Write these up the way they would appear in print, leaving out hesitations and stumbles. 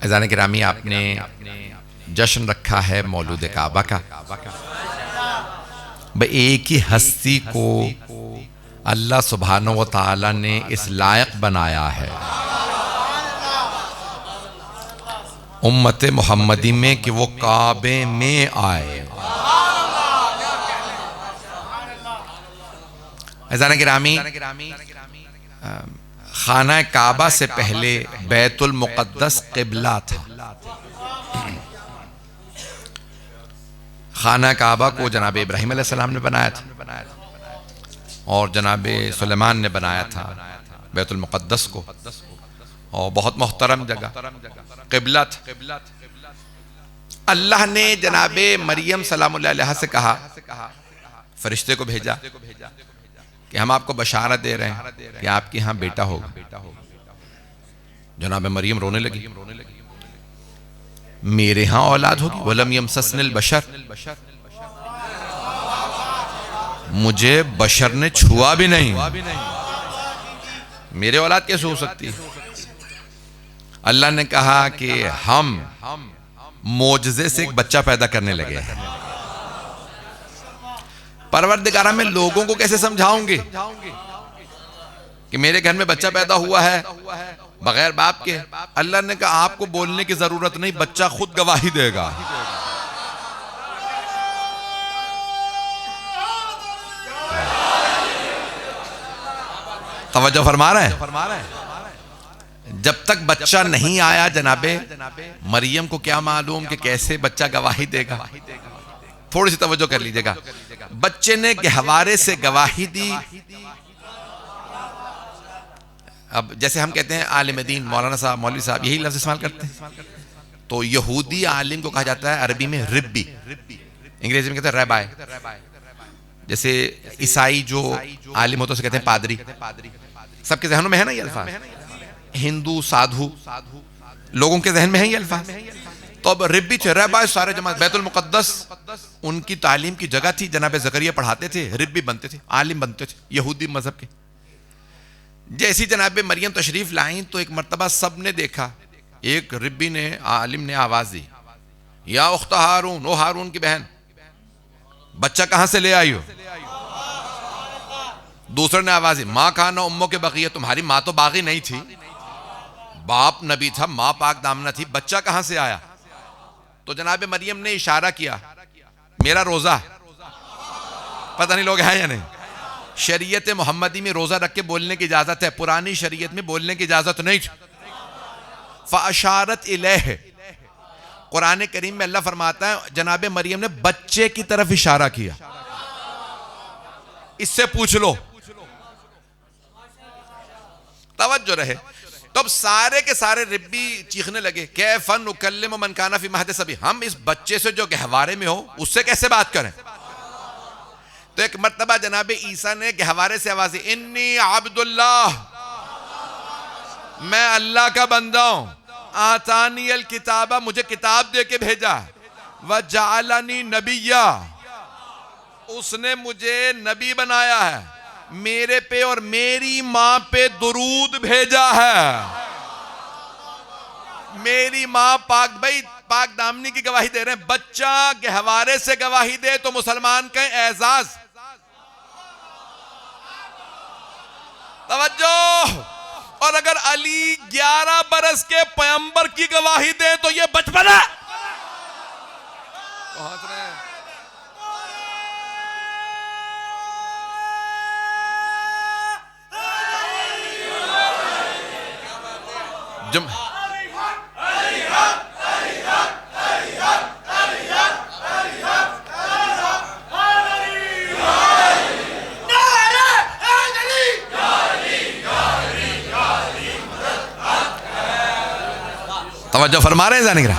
अज़ान गिरामी आपने जश्न रखा है मौलूद काबा का। एक ही हस्ती को अल्लाह सुब्हानहू व तआला ने इस लायक बनाया है उम्मत मोहम्मदी में कि वो काबे में आए। अज़ान गिरामी खाना काबा से पहले बैतुल मुक़द्दस क़िबला था। खाना काबा को जनाब इब्राहिम अलैहिस्सलाम ने बनाया था और जनाब सुलेमान ने बनाया था बैतुल मुक़द्दस को, और बहुत मोहतरम जगह क़िबला था। अल्लाह ने जनाब मरियम सलामुल्लाह अलैहा से कहा, फरिश्ते को भेजा कि हम आपको बशारत दे रहे हैं कि आपके यहाँ बेटा होगा। जनाब मरियम रोने लगी, मेरे यहाँ औलाद होगी, वलम यमससनिल बशर, मुझे बशर ने छुआ भी नहीं, मेरे औलाद कैसे हो सकती है। अल्लाह ने कहा कि हम मोजज़े से एक बच्चा पैदा करने लगे हैं। परवरदिगारा में लोगों को कैसे समझाऊंगे कि मेरे घर में बच्चा पैदा हुआ है बगैर बाप के। अल्लाह ने कहा आपको बोलने की जरूरत नहीं, बच्चा खुद गवाही देगा। तवज्जो फरमा रहे हैं। जब तक बच्चा नहीं आया जनाबे मरियम को क्या मालूम कि कैसे बच्चा गवाही देगा। थोड़ी सी तवज्जो कर लीजिएगा। बच्चे ने गहवारे से गवाही दी। अब जैसे हम कहते हैं आलिम दीन मौलाना साहब मौलवी साहब यही लफ्ज इस्तेमाल करते हैं, तो यहूदी आलिम को कहा जाता है अरबी में रिब्बी, अंग्रेजी में कहते हैं रैबाई। जैसे ईसाई जो आलिम होते हैं उसे कहते हैं पादरी। सबके जहनों में है ना ये अल्फाज। हिंदू साधु लोगों के जहन में है ये अल्फाज। तो अब रिब्बी थे, रैबाई सारे जमात। बैतुल मुक़द्दस उनकी तालीम की जगह थी। जनाब ज़करिया पढ़ाते थे, रिब्बी बनते थे, आलिम बनते थे यहूदी मजहब के। जैसी जनाब मरियम तशरीफ लाई तो एक मर्तबा सब ने देखा, एक रिब्बी ने आलिम ने आवाज दी, या उख्त हारून, ओ हारून की बहन। बच्चा कहां से ले आई हो? दूसरे ने आवाज दी, माँ खाना उम्मों के बकिया, तुम्हारी माँ तो बागी नहीं थी, बाप नबी था, माँ पाक दामना थी, बच्चा कहां से आया? तो जनाब मरियम ने इशारा किया, मेरा रोजा। पता नहीं लोग हैं या नहीं। शरीयत मोहम्मदी में रोजा रख के बोलने की इजाजत है, पुरानी शरीयत में बोलने की इजाजत नहीं थी। फ़अशारत इलैह, कुरान करीम में अल्लाह फरमाता है जनाब मरियम ने बच्चे की तरफ इशारा किया। इससे पूछ लो, तवज्जो रहे। तो अब सारे के सारे रिब्बी चीखने लगे, कैफ़न नुकल्लिमु मन काना फी महद सभी, हम इस बच्चे से जो गहवारे में हो उससे कैसे बात करें? तो एक मर्तबा जनाब ईसा ने गहवारे से आवाज दी, इन्नी अब्दुल्लाह, मैं अल्लाह का बंदा हूं, आतानियल किताबा, मुझे किताब दे के भेजा, व जालनी नबिया, उसने मुझे नबी बनाया है, मेरे पे और मेरी मां पे दुरूद भेजा है। मेरी मां पाक, भाई पाक दामनी की गवाही दे रहे हैं, बच्चा गहवारे से गवाही दे तो मुसलमान का एजाज। तवज्जो। और अगर अली 11 बरस के पैगंबर की गवाही दे तो ये बचपना पहुंच रहे हैं। तवज्जो फरमा रहे हैं जाने गिरा।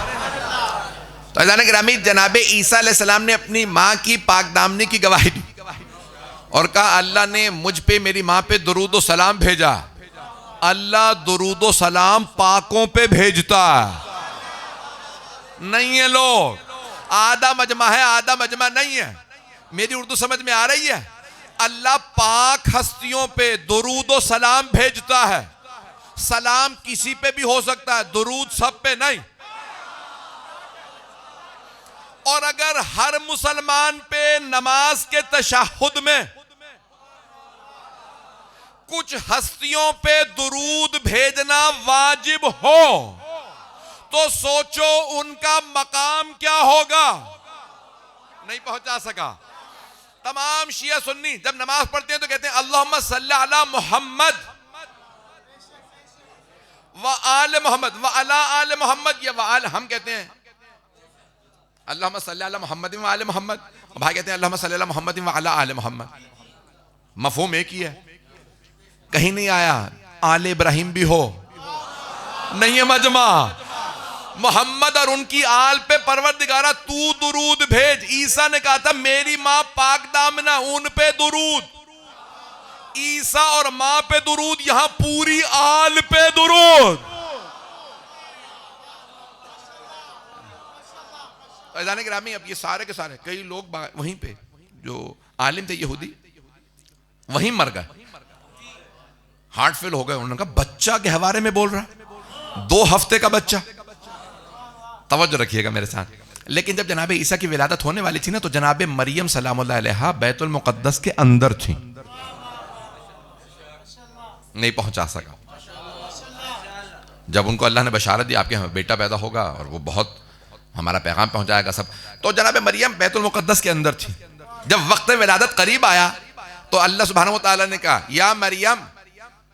तो जाने गिरामी जनाबे ईसा अलैहिस्सलाम ने अपनी माँ की पाकदामनी की गवाही दी और कहा अल्लाह ने मुझ पे मेरी माँ पे दुरूद व सलाम भेजा। अल्लाह दुरूद व सलाम पाकों पे भेजता नहीं है। लोग आधा मजमा है, आधा मजमा नहीं है। मेरी उर्दू समझ में आ रही है? अल्लाह पाक हस्तियों पे दुरूद व सलाम भेजता है। सलाम किसी पे भी हो सकता है, दुरूद सब पे नहीं। और अगर हर मुसलमान पे नमाज के तशहुद में कुछ हस्तियों पे दुरूद भेजना वाजिब हो तो सोचो उनका मकाम क्या होगा। नहीं पहुंचा सका। तमाम शिया सुन्नी जब नमाज पढ़ते हैं तो कहते हैं अल्लाहुम्मा सल्ली अला मोहम्मद व आल मोहम्मद व अला आल मोहम्मद, या व आल, हम कहते हैं अल्लाहुम्मा सल्ली अला मोहम्मद व आल मोहम्मद, भाई कहते हैं अल्लाहुम्मा सल्ली अला मोहम्मद व अला आल मोहम्मद। मफहूम एक ही है। कहीं नहीं आया आल इब्राहिम भी हो, नहीं है मजमा। मोहम्मद और उनकी आल पे परवरदिगारा तू दुरूद भेज। ईसा ने कहा था मेरी मां पाक दामना, उन पे दुरूद। ईसा और मां पे दुरूद, यहां पूरी आल पे दुरूद। अज़ान गिरामी, अब ये सारे के सारे कई लोग वहीं पे जो आलिम थे यहूदी वहीं मर गए, हार्ट फेल हो गए। उन्होंने कहा बच्चा गहवारे में बोल रहा है, 2 हफ्ते का बच्चा। तवज्जो रखिएगा मेरे साथ। लेकिन जब जनाब ईसा की विलादत होने वाली थी ना, तो जनाब मरियम सलामुल्लाह अलैहा बैतुल मुक़द्दस के अंदर थी, नहीं पहुंचा सका। जब उनको अल्लाह ने बशारत दी आपके बेटा पैदा होगा और वो बहुत हमारा पैगाम पहुंचाएगा सब, तो जनाब मरियम बैतुल मुक़द्दस के अंदर थी। जब वक्त विलादत करीब आया तो अल्लाह सुब्हानहू व तआला ने कहा या मरियम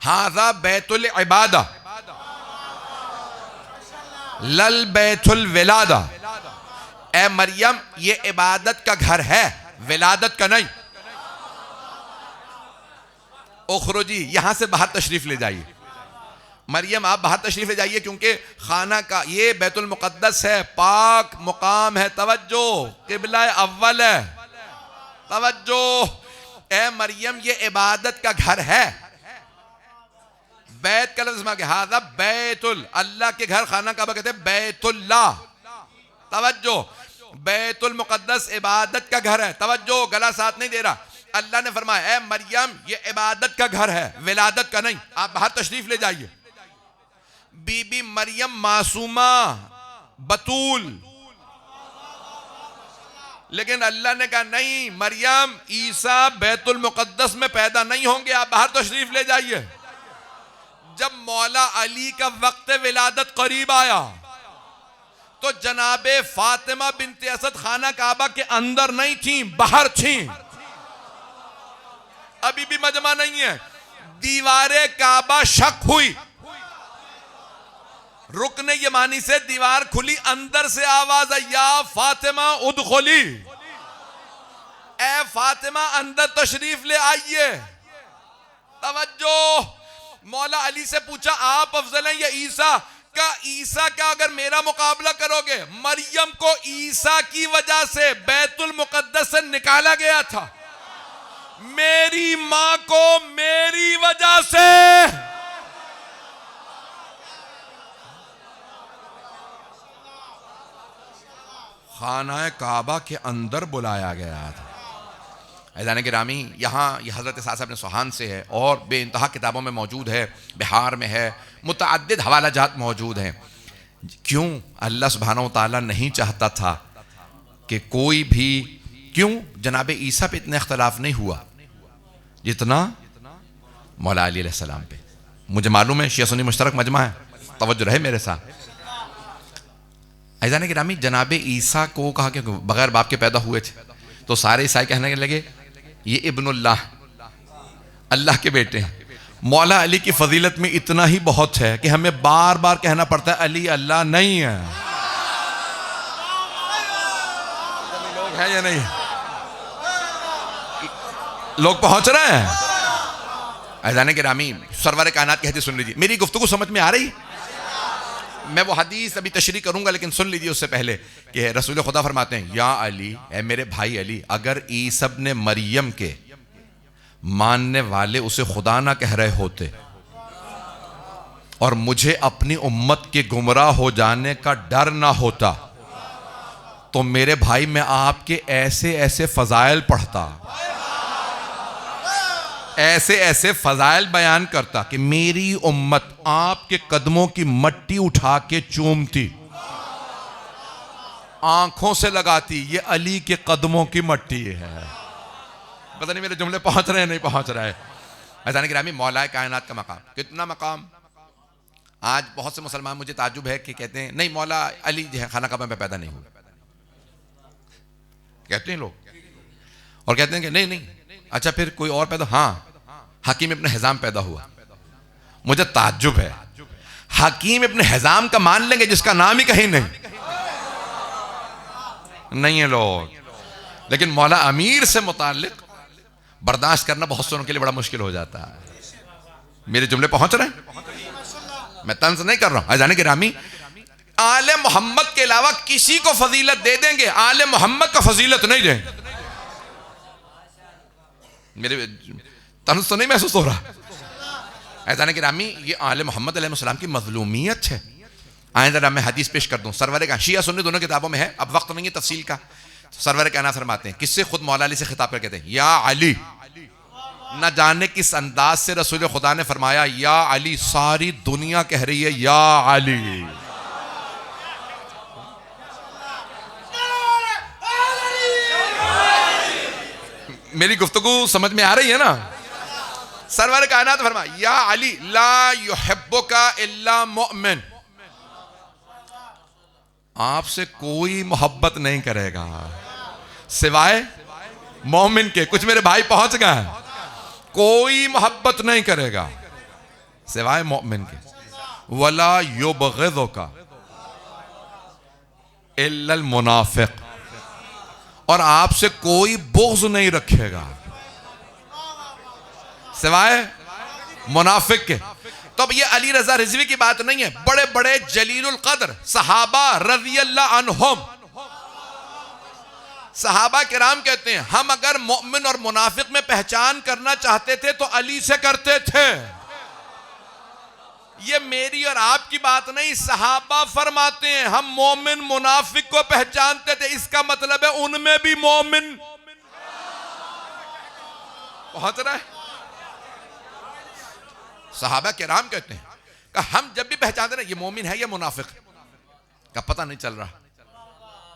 हाज़ा बैतुल इबादा लल बैतुल विलादा, ए मरियम ये इबादत का घर है, विलादत का नहीं। उखरुजी, यहां से बाहर तशरीफ ले जाइए। मरियम आप बाहर तशरीफ ले जाइए, क्योंकि खाना का ये बैतुल मुक़द्दस है, पाक मुकाम है। तवज्जो, किबला अव्वल है। तवज्जो, ए मरियम ये इबादत का घर है। बैत का लफ्ज़ के हाज़ा बैतुल, अल्लाह के घर, खाना काबा कहते हैं बैतुल्लाह। तवज्जो, बैतुल मुक़द्दस इबादत का घर है। तवज्जो, गला साथ नहीं दे रहा। अल्लाह ने फरमाया ए मरियम ये इबादत का घर है, विलादत का नहीं। आप बाहर तशरीफ ले जाइए। बीबी मरियम मासूमा बतूल लेकिन अल्लाह ने कहा नहीं, मरियम ईसा बैतुल मुकद्दस में पैदा नहीं होंगे, आप बाहर तशरीफ ले जाइए। जब मौला अली का वक्त विलादत करीब आया तो जनाबे फातिमा बिनते असद खाना काबा के अंदर नहीं थी, बाहर थी। अभी भी मजमा नहीं है। दीवारे काबा शक हुई, रुकने यमानी से दीवार खुली, अंदर से आवाज आई, या फातिमा उदखुली, ए फातिमा अंदर तशरीफ ले आइए। तवज्जो, मौला अली से पूछा आप अफजल हैं या ईसा का? ईसा का अगर मेरा मुकाबला करोगे, मरियम को ईसा की वजह से बैतुल मुकद्दस से निकाला गया था, मेरी मां को मेरी वजह से खाना काबा के अंदर बुलाया गया था। ऐज़ान गिरामी, यहाँ ये हज़रत साहब ने सुहान से है और बेइंतहा किताबों में मौजूद है, बिहार में है, मुतअद्दिद हवाला जात मौजूद हैं। क्यों अल्लाह सुब्हानहू व तआला नहीं चाहता था कि कोई भी, क्यों जनाब ईसा पे इतना इख्तलाफ नहीं हुआ जितना मौला अली अलैहिस्सलाम पे? मुझे मालूम है शिया सुन्नी मुश्तरक मजमा है, तवज्जो रहे मेरे साथ। ऐज़ान गिरामी, जनाब ईसा को कहा कि बगैर बाप के पैदा हुए थे, तो सारे ईसाई कहने लगे ये इब्नुल्लाह, अल्लाह के बेटे हैं। मौला अली की फजीलत में इतना ही बहुत है कि हमें बार बार कहना पड़ता है अली अल्लाह नहीं है। लोग हैं या नहीं? लोग पहुंच रहे हैं? ऐज़ान गिरामी, सरवर कायनात की हदीस सुन लीजिए। मेरी गुफ्तगू समझ में आ रही? मैं वो हदीस अभी तशरीह करूंगा, लेकिन सुन लीजिए उससे पहले कि रसूल खुदा फरमाते हैं, या अली, ए मेरे भाई अली, अगर ईसा ने मरियम के मानने वाले उसे खुदा ना कह रहे होते और मुझे अपनी उम्मत के गुमराह हो जाने का डर ना होता, तो मेरे भाई मैं आपके ऐसे ऐसे फजाइल पढ़ता, ऐसे ऐसे फजाइल बयान करता कि मेरी उम्मत आपके कदमों की मट्टी उठा के चूमती, आंखों से लगाती, ये अली के कदमों की मट्टी है। पता नहीं मेरे जुमले पहुंच रहे हैं नहीं पहुंच रहा है। ऐज़ान गिरामी, मौलाए कायनात का मकाम, कितना मकाम। आज बहुत से मुसलमान, मुझे ताज्जुब है कि कहते हैं नहीं मौला अली जो है खाना काबा में पैदा नहीं हुआ, कहते हैं लोग, और कहते हैं कि नहीं नहीं, अच्छा फिर कोई और पैदा? हाँ, हकीम इब्न हिज़ाम पैदा हुआ। मुझे ताज्जुब है, हकीम इब्न हिज़ाम का मान लेंगे जिसका नाम ही कहीं नहीं है लोग, लेकिन मौला अमीर से मुताल्लिक बर्दाश्त करना बहुत से के लिए बड़ा मुश्किल हो जाता है। मेरे जुमले पहुंच रहे हैं? मैं तंज नहीं कर रहा हूं। ऐज़ान गिरामी, आले मोहम्मद के अलावा किसी को फजीलत दे देंगे, आले मोहम्मद का फजीलत नहीं देंगे। मेरे तंज तो नहीं महसूस हो रहा? ऐज़ान गिरामी, ये आले मोहम्मद अलैहिस्सलाम की मजलूमियत है। आए जरा मैं हदीस पेश कर दूं, सरवर का शिया सुन्नी दोनों किताबों में है, अब वक्त नहीं है तफसील का। सरवर कायनात फरमाते हैं, किससे? खुद मौला अली से खिताब करके कहते हैं, या अली। न जाने किस अंदाज से रसूल खुदा ने फरमाया या अली, सारी दुनिया कह रही है या अली। मेरी गुफ्तगू समझ में आ रही है ना? सरवर कायनात फरमाया, या अली ला युहिब्बुका इल्ला मुअमिन, आपसे कोई मोहब्बत नहीं करेगा सिवाय मोमिन के। कुछ मेरे भाई पहुंच गए, कोई मोहब्बत नहीं करेगा सिवाय मोमिन के। वला युबग़िज़ुका इल्लल मुनाफिक, और आपसे कोई बुग़्ज़ नहीं रखेगा सिवाय मुनाफिक के। तो अब ये अली रजा रिजवी की बात नहीं है, बड़े बड़े जलीलुल कद्र सहाबा रज़ियल्लाहु अन्हुम, सहाबा किराम कहते हैं हम अगर मोमिन और मुनाफिक में पहचान करना चाहते थे तो अली से करते थे। ये मेरी और आपकी बात नहीं, सहाबा फरमाते हैं हम मोमिन मुनाफिक को पहचानते थे, इसका मतलब है उनमें भी मोमिन पहुंच रहा है। सहाबा किराम कहते हैं कि हम जब भी पहचानते ना ये मोमिन है या मुनाफिक का पता नहीं चल रहा,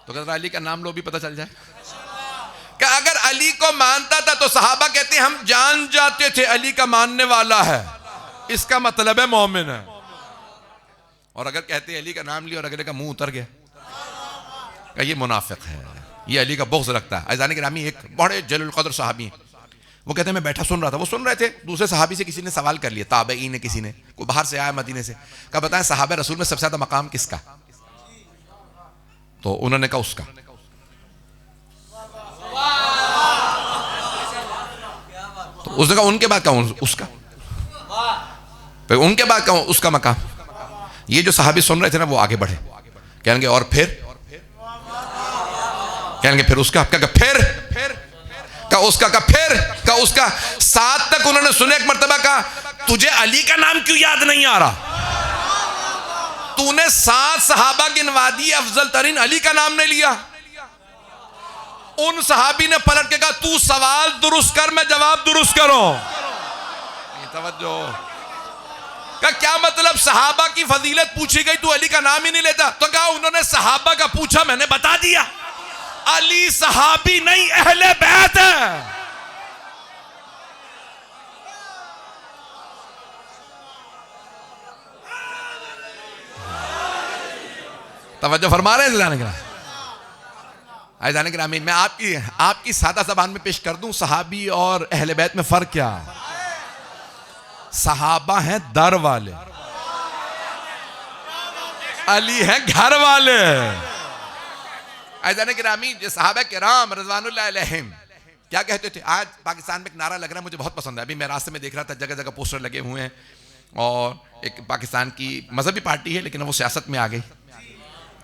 तो कहते अली का नाम लो भी पता चल जाए। अली को मानता था तो सहाबा कहते हैं हम जान जाते थे अली का मानने वाला है, इसका मतलब है मोमिन है। और अगर कहते अली का नाम लिया और अगले का मुंह उतर गया, ये मुनाफिक है, ये अली का बुग़्ज़ रखता है। अज़ान गिरामी, एक बड़े जलील क़द्र सहाबी हैं, वो कहते हैं मैं बैठा सुन रहा था, वो सुन रहे थे, दूसरे सहाबी से किसी ने सवाल कर लिया, ताबई ने, किसी ने, कोई बाहर से आया मदीने से, कहा बताएं सहाबा रसूल में सबसे ज़्यादा मकाम किसका? तो उन्होंने कहा उसका। तो उसने कहा उनके बाद कहूँ उसका, फिर उनके बाद कहूँ उसका मकाम। ये जो सहाबी सुन रहे थे ना वो आगे बढ़े, कहेंगे और फिर, कहेंगे फिर उसका, क्या फिर का उसका, का फिर का उसका, सात तक उन्होंने सुने। एक मर्तबा कहा तुझे अली का नाम क्यों याद नहीं आ रहा? तूने 7 सहाबा गिनवा दिए, अफजल तरीन अली का नाम नहीं लिया। उन सहाबी ने पलट के कहा तू सवाल दुरुस्त कर, मैं जवाब दुरुस्त करूं। तवज्जो का क्या मतलब? सहाबा की फजीलत पूछी गई, तू अली का नाम ही नहीं लेता। तो कहा उन्होंने सहाबा का पूछा, मैंने बता दिया। अली सहाबी नहीं, अहले बैत है। तवज्जो फरमा रहे हैं जाने के नाम। मैं आपकी सादा ज़बान में पेश कर दूं, सहाबी और अहले बैत में फर्क क्या? सहाबा हैं दर वाले, अली हैं घर वाले। जाने के नामी, सहाबा किराम रज़वानुल्लाह अलैहिम क्या कहते थे? आज पाकिस्तान में एक नारा लग रहा है, मुझे बहुत पसंद है। अभी मैं रास्ते में देख रहा था, जगह जगह पोस्टर लगे हुए हैं, और एक पाकिस्तान की मजहबी पार्टी है लेकिन वो सियासत में आ गई,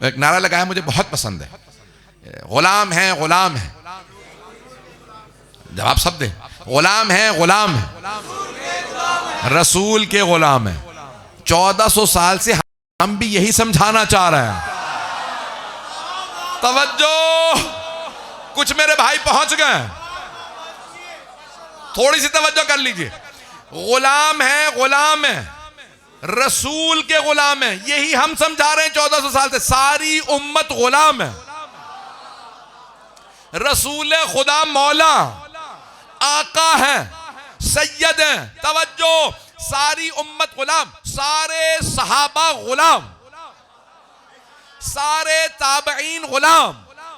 एक नारा लगाया मुझे बहुत पसंद है, गुलाम है गुलाम है। जवाब सब दे, गुलाम है गुलाम है, रसूल के गुलाम है। 1400 साल से हम भी यही समझाना चाह रहे हैं। तवज्जो, कुछ मेरे भाई पहुंच गए, थोड़ी सी तवज्जो कर लीजिए। गुलाम है गुलाम है, रसूल के गुलाम है, यही हम समझा रहे हैं 1400 साल से। सारी उम्मत गुलाम है, रसूल खुदा मौला आका है, सैयद है। तवज्जो, सारी उम्मत गुलाम, सारे सहाबा गुलाम, सारे ताबईन गुलाम,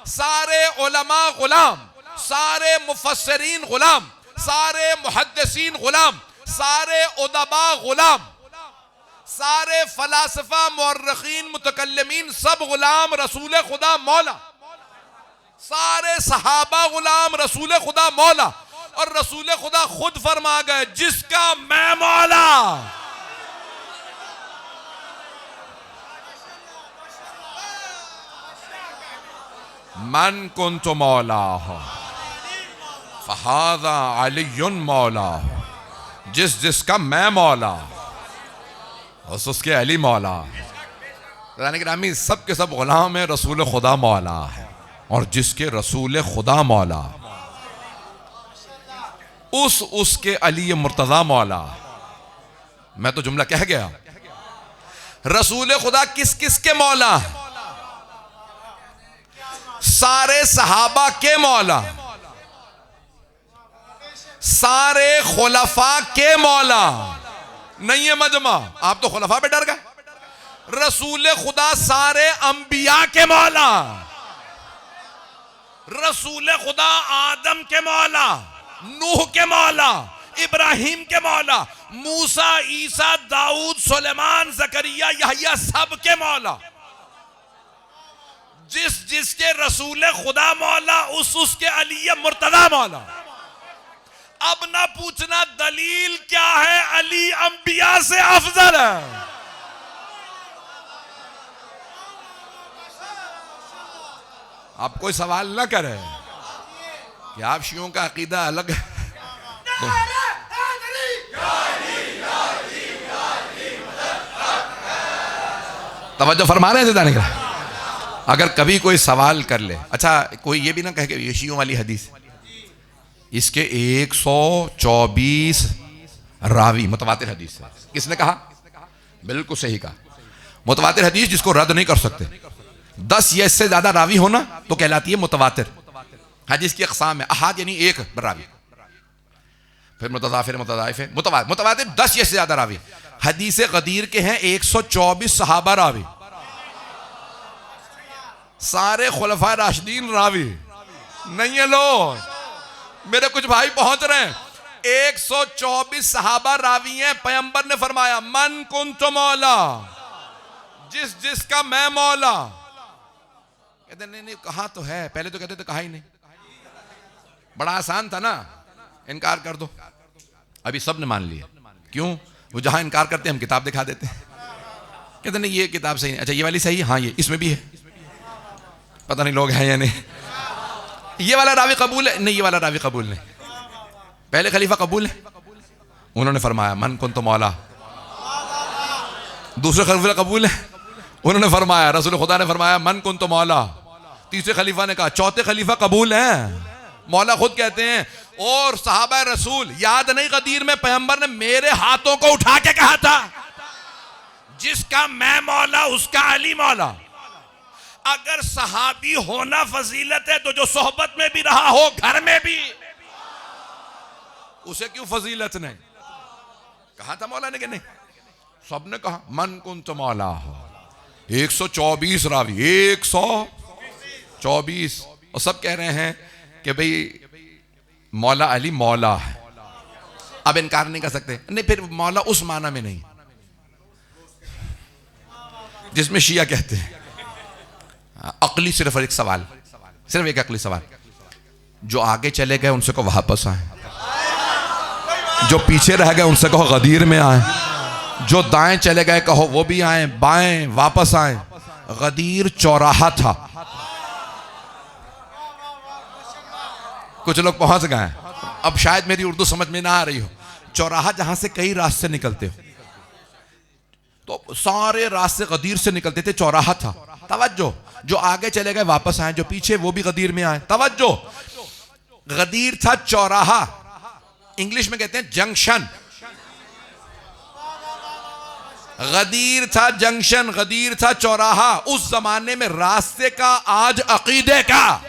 सारे उलमा गुलाम, सारे मुफस्सिरीन गुलाम, सारे मुहद्दिसीन गुलाम, सारे उदबा गुलाम, सारे फलासफा मुअर्रिखीन मुतकल्लिमीन सब गुलाम रसूल खुदा मौला। सारे सहाबा गुलाम रसूल खुदा मौला, और रसूल खुदा खुद फरमा गए जिसका मैं मौला। मन कुन्तु मौला फहाज़ा अलीयुन मौला, जिसका मैं मौला उसके अली मौला। रानी सब के सब गुलाम है, रसूल खुदा मौला है, और जिसके रसूल खुदा मौला उसके अली मुर्तज़ा मौला। मैं तो जुमला कह गया। रसूल खुदा किस किस के मौला? सारे सहाबा के मौला, सारे खुलफा के मौला। नहीं है मजमा, आप तो खुलफा पे डर गए। रसूल खुदा सारे अंबिया के मौला, रसूल खुदा आदम के मौला, नूह के मौला, इब्राहिम के मौला, मूसा, ईसा, दाऊद, सुलेमान, जकरिया, यहया, सब के मौला। जिसके रसूल खुदा मौला उसके अली मुर्तज़ा मौला। अब ना पूछना दलील क्या है, अली अंबिया से अफजल है। आप कोई सवाल ना करें कि आप शियों का अकीदा अलग है। तवज्जो फरमा रहे थे का। अगर कभी कोई सवाल कर ले, अच्छा कोई ये भी ना कहे कि ये शियों वाली हदीस, इसके 124 रावी मुतवातिर हदीस है। किसने कहा? बिल्कुल सही कहा, मुतवातिर हदीस जिसको रद्द नहीं कर सकते। 10 या इससे ज्यादा रावी होना तो कहलाती है मुतवातिर हदीस की अक़साम है, अहाद यानी एक रावी, फिर मुतज़ाफिर, मुतज़ाइफ़, मुतवातिर 10 या से ज्यादा रावी। हदीस गदीर के हैं 124 सहाबा रावी, सारे खुलफा राशिदीन रावी नहीं है। लोग मेरे कुछ भाई पहुंच रहे हैं, 124 सहाबा रावी हैं। पैगंबर ने फरमाया मन कुन्तु मौला, जिस जिसका मैं मौला। कहते नहीं कहा तो है, पहले तो कहते थे कहा ही नहीं, बड़ा आसान था ना, इनकार कर दो। अभी सब ने मान लिया, क्यों? वो जहां इनकार करते हैं हम किताब दिखा देते हैं, कहते नहीं ये किताब सही नहीं, अच्छा ये वाली सही है, हाँ ये इसमें भी है, पता नहीं लोग हैं या नहीं। ये वाला रावी कबूल है, नहीं ये वाला रावी कबूल नहीं। पहले खलीफा कबूल है, उन्होंने फरमाया मन कुन्तु मौला। दूसरे खलीफा कबूल है, उन्होंने फरमाया, रसूल खुदा ने फरमाया मन कुन्तु मौला। तीसरे खलीफा ने कहा, चौथे खलीफा कबूल है, मौला खुद कहते हैं। और सहाबा रसूल, याद नहीं गदीर में पैगंबर ने मेरे हाथों को उठा के कहा था जिसका मैं मौला उसका अली मौला। अगर सहाबी होना फजीलत है तो जो सोहबत में भी रहा हो घर में भी, उसे क्यों फजीलत नहीं? कहा था मौला ने कि नहीं? सबने कहा मन कुन्तु मौला। 124 रावी, 124, और सब कह रहे हैं कि भाई मौला अली मौला है। अब इनकार नहीं कर सकते, नहीं फिर मौला उस माना में नहीं जिसमें शिया कहते हैं। अकली सिर्फ एक सवाल, सिर्फ एक अकली सवाल, जो आगे चले गए उनसे कहो वापस आए, जो पीछे रह गए उनसे कहो गदीर में आए, जो दाएं चले गए कहो वो भी आए, बाएं वापस आए। गदीर चौराहा था, कुछ लोग पहुंच गए, अब शायद मेरी उर्दू समझ में ना आ रही हो। चौराहा जहां से कई रास्ते निकलते हो, तो सारे रास्ते गदीर से निकलते थे, चौराहा था। तवज्जो, जो आगे चले गए वापस आए, जो पीछे वो भी गदीर में आए। तवज्जो, गदीर था चौराहा, इंग्लिश में कहते हैं जंक्शन। गदीर था जंक्शन, गदीर था चौराहा। उस जमाने में रास्ते का, आज अकीदे का।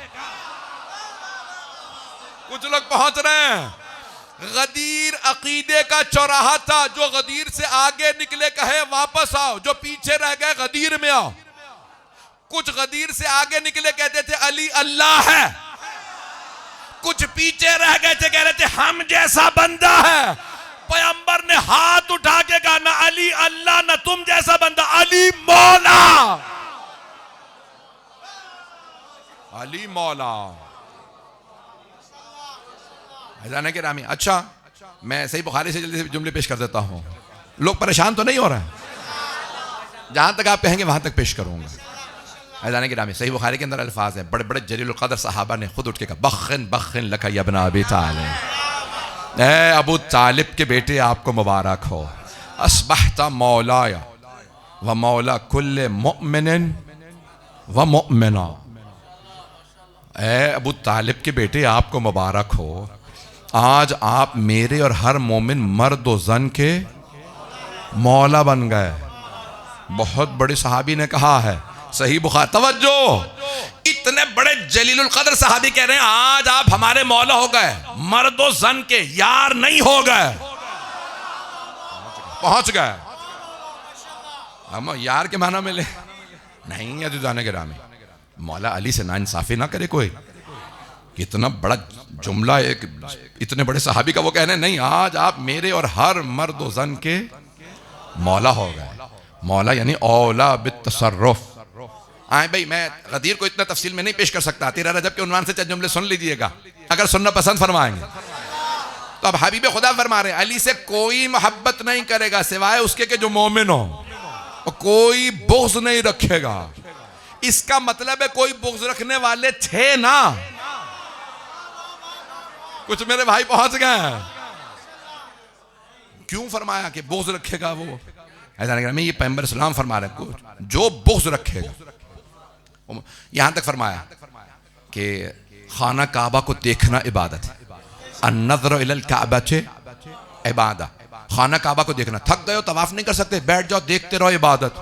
कुछ लोग पहुंच रहे हैं। गदीर अकीदे का चौराहा था, जो गदीर से आगे निकले कहे वापस आओ, जो पीछे रह गए गदीर में आओ। कुछ गदीर से आगे निकले कहते थे अली अल्लाह है, कुछ पीछे रह गए थे कह रहे थे हम जैसा बंदा है। पैगंबर ने हाथ उठा के कहा ना अली अल्लाह ना तुम जैसा बंदा, अली मौला, अली मौला। जाने के रामी। अच्छा, मैं सही बुखारी से जल्दी से जुमले पेश कर देता हूं, लोग परेशान तो नहीं हो रहे हैं? जहां तक आप कहेंगे वहां तक पेश करूंगा। जाने के रामी, सही बुखारी के अंदर अल्फाज है, बड़े बड़े जलील कदर सहाबा ने खुद उठ के कहा बखिन बखिन लका या इब्न अबी तालिब, ए अबू तालिब के बेटे आपको मुबारक हो। अस्बहता मौलाया व मौला कुल्ले मुमिनिन व मुमिना, ए अबू तालिब के बेटे आपको मुबारक हो, आज आप मेरे और हर मोमिन मर्द व जन के मौला बन गए। बहुत बड़े सहाबी ने कहा है, सही बुखारी। तवज्जो, इतने बड़े जलीलुल कदर सहाबी कह रहे हैं आज आप हमारे मौला हो गए, मर्द व जन के यार नहीं हो गए, पहुंच गए। हम यार के माना मिले नहीं है, तो जाने के रामी मौला अली से ना इंसाफी ना करे कोई। कितना बड़ा जुमला, एक इतने बड़े सहाबी का वो कहने नहीं, आज आप मेरे और हर मर्द व जन के मौला हो गए। मौला यानी औला बित्तसर्रुफ। आए भाई, मैं गदीर को इतना तफसील में नहीं पेश कर सकता, 13 रजब के उन्वान से चंद जुमले सुन लीजिएगा अगर सुनना पसंद फरमाएंगे तो। अब हबीब खुदा फरमा रहे हैं अली से कोई मोहब्बत नहीं करेगा सिवाय उसके के जो मोमिन हो, और कोई बुग़्ज़ नहीं रखेगा। इसका मतलब है कोई बुग़्ज़ रखने वाले थे ना, कुछ मेरे भाई पहुंच गए। क्यों फरमाया कि बुग़्ज़ रखेगा वो? ऐसा नहीं, मैं ये पैगंबर सलाम फरमा रहे हैं जो बुग़्ज़ रखेगा। यहां तक फरमाया कि खाना काबा को देखना इबादत है, अन्नज़र इलल काबा इबादा। खाना काबा को देखना, थक गए हो तवाफ नहीं कर सकते, बैठ जाओ देखते रहो, इबादत।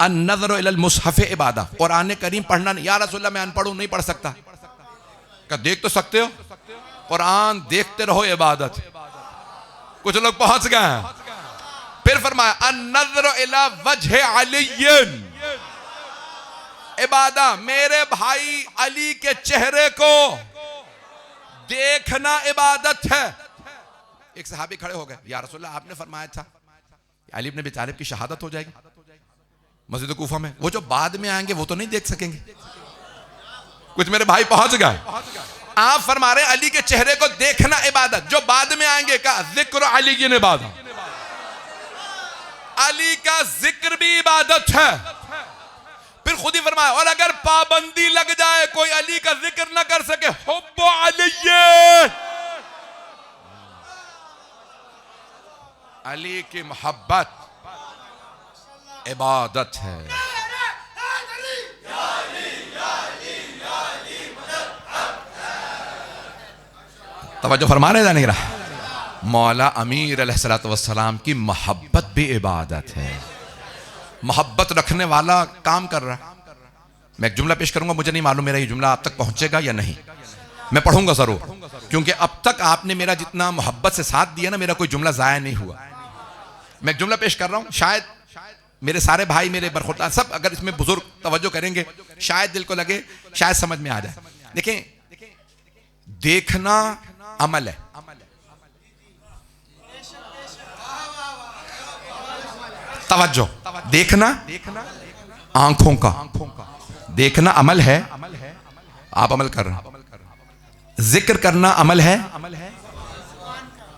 अन्नज़र इलल मुसहफ़ इबादा, कुरान करीम पढ़ना नहीं। या रसूलल्लाह मैं अनपढ़ हूं नहीं पढ़ सकता, क्या देख तो सकते हो? कुरान देखते रहो इबादत। कुछ लोग पहुंच गए हैं। फिर फरमाया अन-नज़्र इला वजह अलीय्यन, इबादा मेरे भाई अली के चेहरे को देखना इबादत है। एक सहाबी खड़े हो गए, या रसूलल्लाह आपने फरमाया था अली इब्न अबी तालिब की शहादत हो जाएगी मस्जिद कूफा में, वो जो बाद में आएंगे वो तो नहीं देख सकेंगे। कुछ मेरे भाई पहुंच गए। आप फरमा रहे अली के चेहरे को देखना इबादत, जो बाद में आएंगे का जिक्र अली की इबादत, अली का जिक्र भी इबादत है। फिर खुद ही फरमाया और अगर पाबंदी लग जाए कोई अली का जिक्र ना कर सके, हुब्बु अली, अली की मोहब्बत इबादत है। तवज्जो फरमा रहे नहीं रहा। मौला अमीर अलैहिस्सलातु वस्सलाम की मोहब्बत भी इबादत है। मोहब्बत रखने वाला काम कर रहा। मैं एक जुमला पेश करूंगा, मुझे नहीं मालूम मेरा ये जुमला आप तक पहुंचेगा या नहीं, मैं पढ़ूंगा जरूर, क्योंकि अब तक आपने मेरा जितना मोहब्बत से साथ दिया ना, मेरा कोई जुमला जाया नहीं हुआ। मैं एक जुमला पेश कर रहा हूं, शायद मेरे सारे भाई मेरे बरखुरदार सब अगर इसमें बुजुर्ग तवज्जो करेंगे शायद दिल को लगे, शायद समझ में आ जाए। देखें, देखना अमल है, तवज्जो, देखना आंखों का, देखना अमल है, आप अमल कर रहे हैं। जिक्र करना अमल है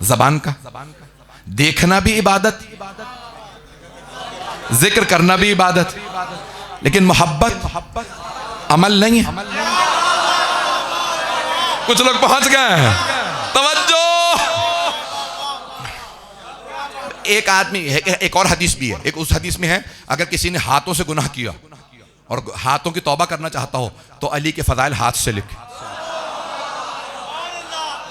जबान का, देखना भी इबादत, जिक्र करना भी इबादत, लेकिन मोहब्बत अमल नहीं है। कुछ लोग पहुंच गए हैं। तवज्जो, एक आदमी, एक और हदीस भी है, एक उस हदीस में है अगर किसी ने हाथों से गुनाह किया और हाथों की तौबा करना चाहता हो तो अली के फजाइल हाथ से लिखे,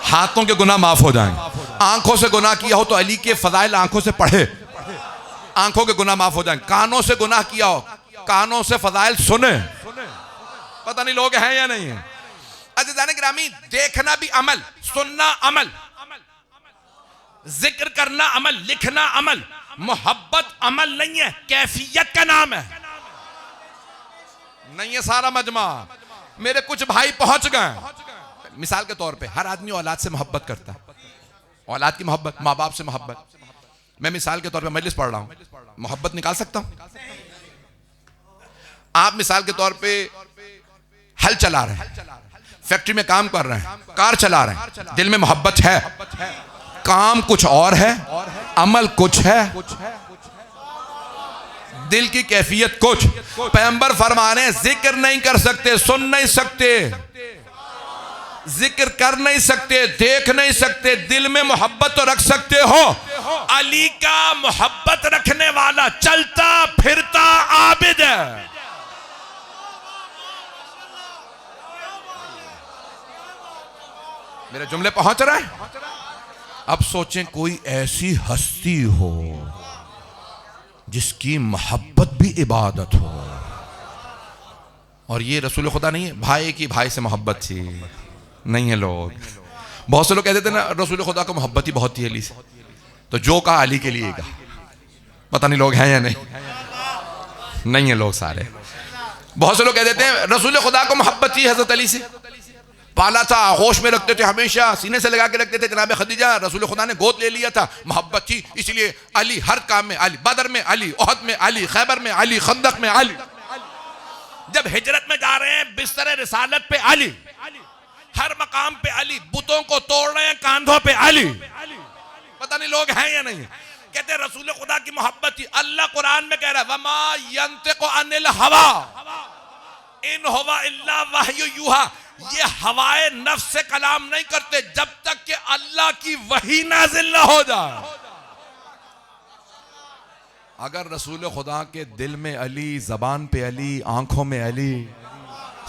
हाथों के गुनाह माफ हो जाएंगे। आंखों से गुनाह किया हो तो अली के फजाइल आंखों से पढ़े, आंखों के गुनाह माफ हो जाएंगे। कानों से गुनाह किया हो, कानों से फजाइल सुने। पता नहीं लोग हैं या नहीं है। अज़ीज़ान गिरामी, देखना भी अमल, सुनना अमल, जिक्र करना अमल, लिखना अमल। मोहब्बत अमल नहीं है, कैफियत का नाम है। नहीं है सारा मजमा। मेरे कुछ भाई पहुंच गए। मिसाल के तौर पे हर आदमी औलाद से मोहब्बत करता है, औलाद की मोहब्बत, माँ बाप से मोहब्बत। मैं मिसाल के तौर पे मजलिस पढ़ रहा हूं, मोहब्बत निकाल सकता हूं। आप मिसाल के तौर पे हल चला रहे हैं, फैक्ट्री में काम कर रहे हैं, कार चला रहे हैं, दिल में मोहब्बत है, काम कुछ और है, अमल कुछ है, दिल की कैफियत कुछ। पैगंबर फरमा रहे हैं जिक्र नहीं कर सकते, सुन नहीं सकते, जिक्र कर नहीं सकते, देख नहीं सकते, दिल में मोहब्बत तो रख सकते हो। अली का मोहब्बत रखने वाला चलता फिरता आबिद है। मेरे जुमले पहुंच रहे हैं? अब सोचें कोई ऐसी हस्ती हो जिसकी मोहब्बत भी इबादत हो, और ये रसूल खुदा नहीं है, भाई की भाई से मोहब्बत थी नहीं है। लोग बहुत से लोग कहते थे ना रसूल खुदा को मोहब्बत ही बहुत थी अली से, तो जो कहा अली के लिए कहा। पता नहीं लोग हैं या नहीं, नहीं है लोग सारे। बहुत से लोग कह देते हैं रसूल खुदा को मोहब्बत थी हजरत अली से, पाला था, होश में रखते थे, हमेशा सीने से लगा के रखते थे। जनाब खदीजा रसूल खुदा ने गोद ले लिया था, मोहब्बत थी इसलिए अली, हर काम में अली, बदर में अली, ओहद में अली, खैबर में अली, खंदक में अली, जब हिजरत में जा रहे हैं बिस्तर रिसालत पे अली, हर मकाम पे अली, बुतों को तोड़ रहे हैं कांधों पे अली। पता नहीं लोग हैं या नहीं। कहते हैं रसूल खुदा की मोहब्बत थी। अल्लाह कुरान में कह रहा है वमा यंतिकु अनिल हवा इन हुवा इल्ला वहयु यूहा, ये हवाए नफ्स से कलाम नहीं करते जब तक कि अल्लाह की वही नाजिल ना हो जाए। अगर रसूल खुदा के दिल में अली, जबान पे अली, आंखों में अली,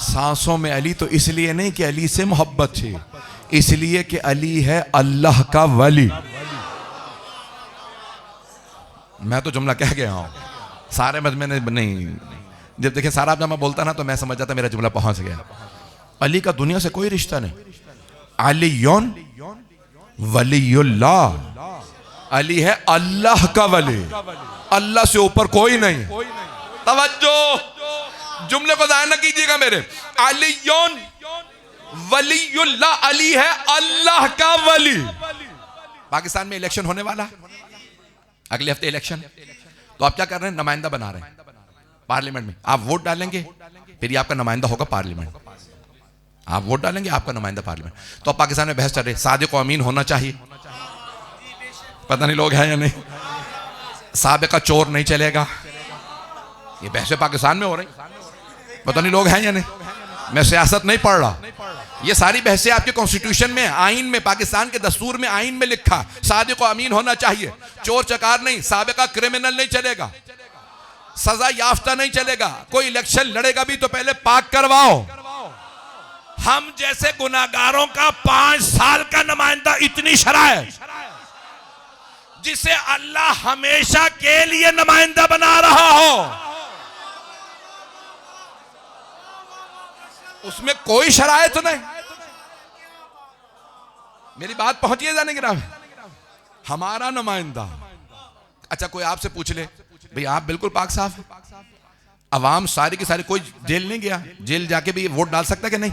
सांसों में अली, तो इसलिए नहीं कि अली से मोहब्बत थी, इसलिए कि अली है अल्लाह का वली। मैं तो जुमला कह गया हूं, सारे मजमे ने नहीं। जब देखिए सारा जब मैं बोलता ना तो मैं समझ जाता मेरा जुमला पहुंच गया। अली का दुनिया से कोई रिश्ता नहीं। अलीयुन वलीयुल्लाह, अली है अल्लाह का वली, अल्लाह से ऊपर कोई नहीं। तवज्जो, जुमले को जाया न कीजिएगा मेरे। अलीयुन वलीयुल्लाह, अली है अल्लाह का वली। पाकिस्तान में इलेक्शन होने वाला है, अगले हफ्ते इलेक्शन, तो आप क्या कर रहे हैं? नुमाइंदा बना रहे हैं पार्लियामेंट में। आप वोट डालेंगे, फिर ये आपका नुमाइंदा होगा पार्लियामेंट। आप वोट डालेंगे, आपका नुमाइंदा पार्लियामेंट। तो अब पाकिस्तान में बहस चल रही है, सादिक व अमीन होना चाहिए। पता नहीं लोग हैं या नहीं। साबिका चोर नहीं चलेगा, ये बहसें पाकिस्तान में हो रही, पता नहीं लोग हैं या नहीं। मैं सियासत नहीं पढ़ रहा, ये सारी बहसें आपके कॉन्स्टिट्यूशन में, आइन में, पाकिस्तान के दस्तूर में, आइन में लिखा सादिक व अमीन होना चाहिए। चोर चकार नहीं, साबिका क्रिमिनल नहीं चलेगा, सजा याफ्ता नहीं चलेगा। कोई इलेक्शन लड़ेगा भी तो पहले पाक करवाओ। हम जैसे गुनाहगारों का 5 साल का नुमाइंदा इतनी शराय जिसे अल्लाह हमेशा के लिए नुमाइंदा बना रहा हो, उसमें कोई शरायत नहीं। मेरी बात पहुंची है जाने गिरा, हमारा नुमाइंदा। अच्छा, कोई आपसे पूछ ले, भाई आप बिल्कुल पाक साफ है, अवाम सारी की सारी, कोई जेल नहीं गया, जेल जाके भी वोट डाल सकता कि नहीं?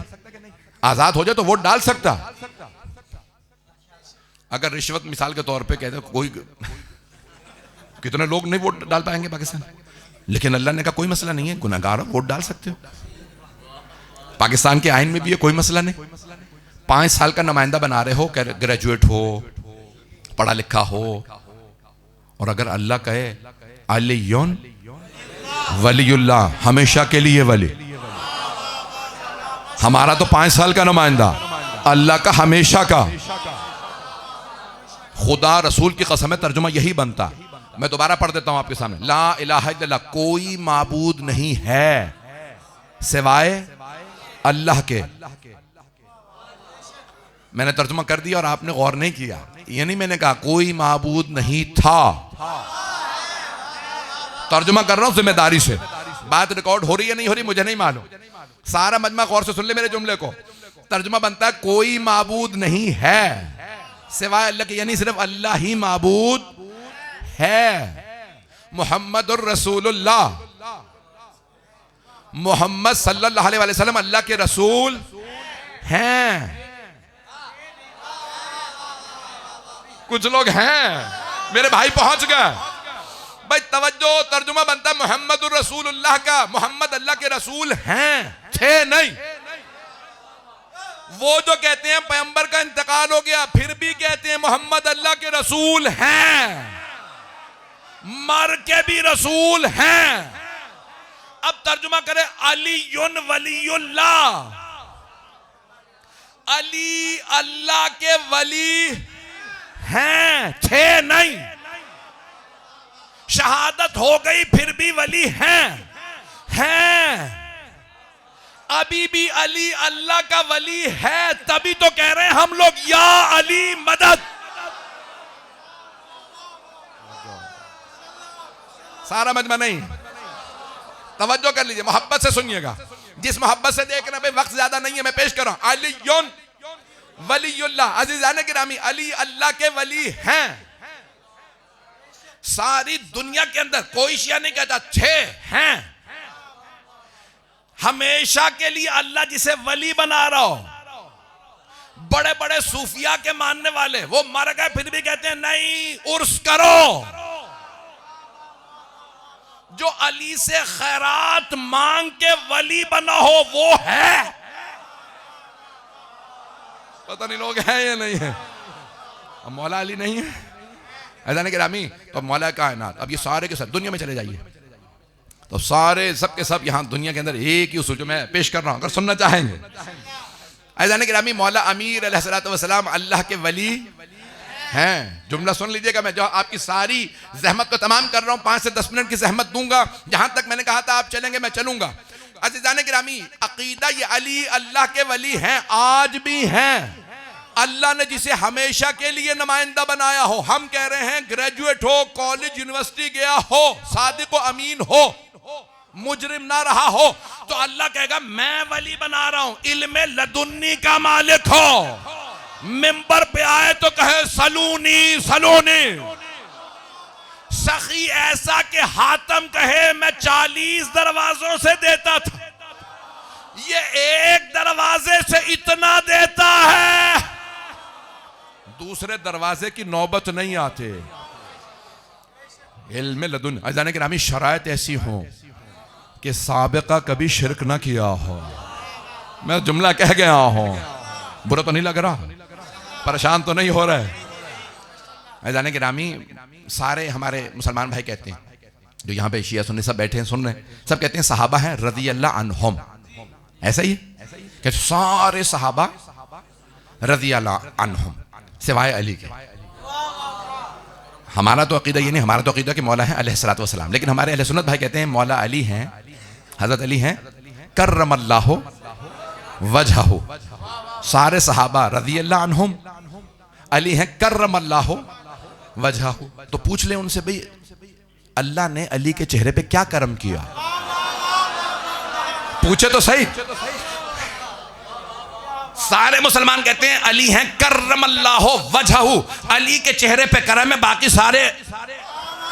आजाद हो जाए तो वोट डाल सकता। अगर रिश्वत मिसाल के तौर पे कहते, कोई कितने लोग नहीं वोट डाल पाएंगे पाकिस्तान, लेकिन अल्लाह ने कहा कोई मसला नहीं है, गुनाहगार हो, वोट डाल सकते हो। पाकिस्तान के आइन में भी है, कोई मसला नहीं। 5 साल का नुमाइंदा बना रहे हो, ग्रेजुएट हो, पढ़ा लिखा हो, और अगर अल्लाह कहे अलीयुन वलीयुल्लाह, हमेशा के लिए वली। हमारा तो 5 साल का नुमाइंदा, अल्लाह का हमेशा का। खुदा रसूल की कसम है, तर्जुमा यही बनता। मैं दोबारा पढ़ देता हूं आपके सामने। ला इलाहा इल्लल्लाह, कोई माबूद नहीं है सिवाय अल्लाह के। मैंने तर्जुमा कर दिया और आपने गौर नहीं किया। ये नहीं मैंने कहा कोई माबूद नहीं था, तर्जुमा कर रहा हूं जिम्मेदारी से। बात रिकॉर्ड हो रही है नहीं हो रही मुझे नहीं मालूम, सारा मजमा गौर से सुन ले मेरे जुमले को। तर्जुमा बनता है कोई माबूद नहीं है सिवाय अल्लाह के, यानी सिर्फ अल्लाह ही माबूद है। मुहम्मदुर रसूलुल्लाह, मोहम्मद सल्लल्लाहु अलैहि वसल्लम अल्लाह के रसूल हैं। कुछ लोग हैं, मेरे भाई पहुंच गए भाई, तवज्जो। तर्जुमा बनता है मोहम्मदुर रसूलुल्लाह का, मोहम्मद अल्लाह के रसूल हैं, थे नहीं। वो जो कहते हैं पैगंबर का इंतकाल हो गया, फिर भी कहते हैं मोहम्मद अल्लाह के रसूल हैं, मर के भी रसूल हैं। अब तर्जुमा करें अलीयुन वलीयुल्लाह, अली अल्लाह के वली हैं, थे नहीं। शहादत हो गई फिर भी वली हैं। अभी भी अली अल्लाह का वली है, तभी तो कह रहे हैं हम लोग या अली मदद। सारा मजमा नहीं, तवज्जो कर लीजिए, मोहब्बत से सुनिएगा। जिस मोहब्बत से देखना भाई, वक्त ज्यादा नहीं है, मैं पेश कर रहा हूं। अलीयुन वलीयुल्लाह, अज़ीज़ान गिरामी, अली अल्लाह के वली हैं। सारी दुनिया के अंदर कोई शिया नहीं कहता थे, हैं। हमेशा के लिए अल्लाह जिसे वली बना रहा हो। बड़े बड़े सूफिया के मानने वाले, वो मर गए फिर भी कहते हैं नहीं उर्स करो। जो अली से खैरात मांग के वली बना हो वो है। पता नहीं लोग हैं या नहीं है। अब मौला अली नहीं है, ऐसा नहीं गिरामी, तो मौला कायनात। अब ये सारे के सब दुनिया में चले जाइए, तो सारे सब के सब यहाँ दुनिया के अंदर एक ही उसूल जो मैं पेश कर रहा हूं, अगर सुनना चाहेंगे। ऐसा नहीं गिरामी, मौला अमीर अलैहिस्सलातु वस्सलाम अल्लाह के वली हैं। जुमला सुन लीजिएगा, मैं जो आपकी सारी जहमत को तमाम कर रहा हूं, 5 से 10 मिनट की जहमत दूंगा। जहां तक मैंने कहा था आप चलेंगे मैं चलूंगा। अज़ीज़ान गिरामी, अकीदा ये अली अल्लाह के वली हैं, आज भी हैं। अल्लाह ने जिसे हमेशा के लिए नुमाइंदा बनाया हो, हम कह रहे हैं ग्रेजुएट हो, कॉलेज यूनिवर्सिटी गया हो, सादिक व अमीन हो, मुजरिम ना रहा हो तो अल्लाह कहेगा मैं वली बना रहा हूं। इल्मे लदुन्नी का मालिक हो, मिंबर पे आए तो कहे सलूनी सलूनी। सखी ऐसा कि हातम कहे मैं 40 दरवाजों से देता था, ये एक दरवाजे से इतना देता है, दूसरे दरवाजे की नौबत नहीं आते। इल्मे लदुन अजाने के नामी शरायत ऐसी हो कि साबिका कभी शिरक ना किया हो। मैं जुमला कह गया हूं, बुरा तो नहीं लग रहा, परेशान तो नहीं हो रहे। जाने के नामी सारे हमारे मुसलमान भाई कहते हैं, जो यहाँ पे शिया सुन्नी सब बैठे हैं सुन रहे हैं, सब कहते हैं सहाबा हैं रज़ी अल्लाह अन्हुम। ऐसा ही कि सारे सहाबा रज़ी अल्लाह अन्हुम सिवाय अली के। हमारा तो अकीदा ये नहीं, हमारा तो अकीदा कि मौला है अलैहिस्सलातु वस्सलाम, लेकिन हमारे अहले सुन्नत भाई कहते हैं मौला अली हैं, हजरत अली हैं कर्रमल्लाहु वजहहु। सारे सहाबा रज़ी अल्लाह अन्हुम अली हैं कर्रमल्लाहु वजहहु। तो पूछ ले उनसे, भाई अल्लाह ने अली के चेहरे पे क्या करम किया? पूछे तो सही। सारे मुसलमान कहते हैं अली हैं कर्रमल्लाहु वजहहु, अली के चेहरे पे करम है, बाकी सारे